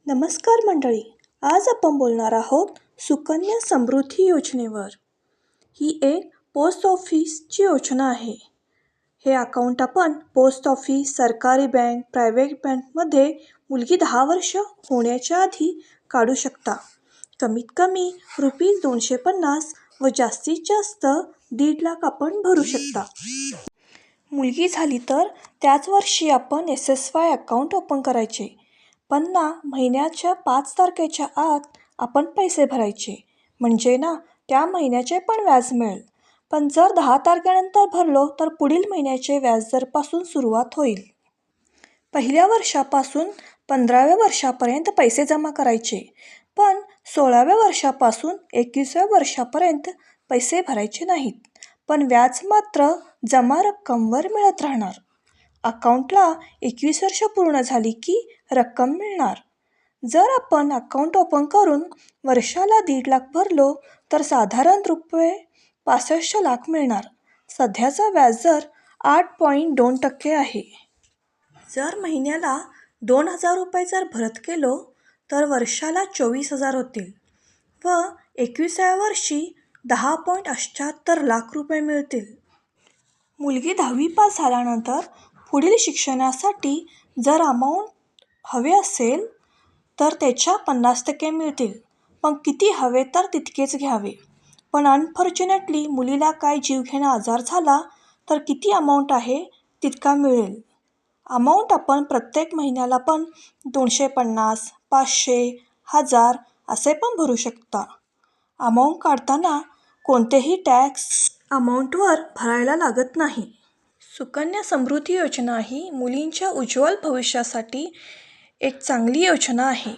नमस्कार मंडळी. आज आपण बोलणार आहोत सुकन्या समृद्धी योजनेवर. ही एक पोस्ट ऑफिसची योजना आहे. हे अकाउंट आपण पोस्ट ऑफिस, सरकारी बँक, प्रायव्हेट बँकमध्ये मुलगी 10 वर्ष होण्याच्या आधी काढू शकता. कमीत कमी ₹250 व जास्तीत जास्त 1.5 लाख आपण भरू शकता. मुलगी झाली तर त्याच वर्षी आपण SSY अकाउंट ओपन करायचे. पण महिन्याच्या 5 तारखेच्या आत आपण पैसे भरायचे, म्हणजे त्या महिन्याचे पण व्याज मिळेल. पण जर 10 तारखेनंतर भरलो तर पुढील महिन्याचे व्याजदरापासून सुरुवात होईल. पहिल्या वर्षापासून 15व्या वर्षापर्यंत पैसे जमा करायचे, पण 16व्या वर्षापासून 21व्या वर्षापर्यंत पैसे भरायचे नाहीत. पण व्याज मात्र जमा रक्कमवर मिळत राहणार. अकाउंटला 21 वर्ष पूर्ण झाली की रक्कम मिळणार. जर आपण अकाउंट ओपन करून वर्षाला 1.5 लाख भरलो तर साधारण ₹65 लाख मिळणार. सध्याचा व्याजदर 8.2% आहे. जर महिन्याला ₹2,000 जर भरत गेलो तर वर्षाला 24,000 होतील व 21व्या वर्षी 10.78 लाख रुपये मिळतील. मुलगी 10वी पास झाल्यानंतर पुढील शिक्षणासाठी जर अमाऊंट हवे असेल तर त्याच्या 50% मिळतील. पण किती हवे तर तितकेच घ्यावे. पण अनफॉर्च्युनेटली मुलीला काय जीवघेणा आजार झाला तर किती अमाऊंट आहे तितका मिळेल. अमाऊंट आपण प्रत्येक महिन्याला पण 250, 500, 1000 असे पण भरू शकता. अमाऊंट काढताना कोणतेही टॅक्स अमाऊंटवर भरायला लागत नाही. सुकन्या समृद्धी योजना ही मुलींच्या उज्ज्वल भविष्यासाठी एक चांगली योजना आहे.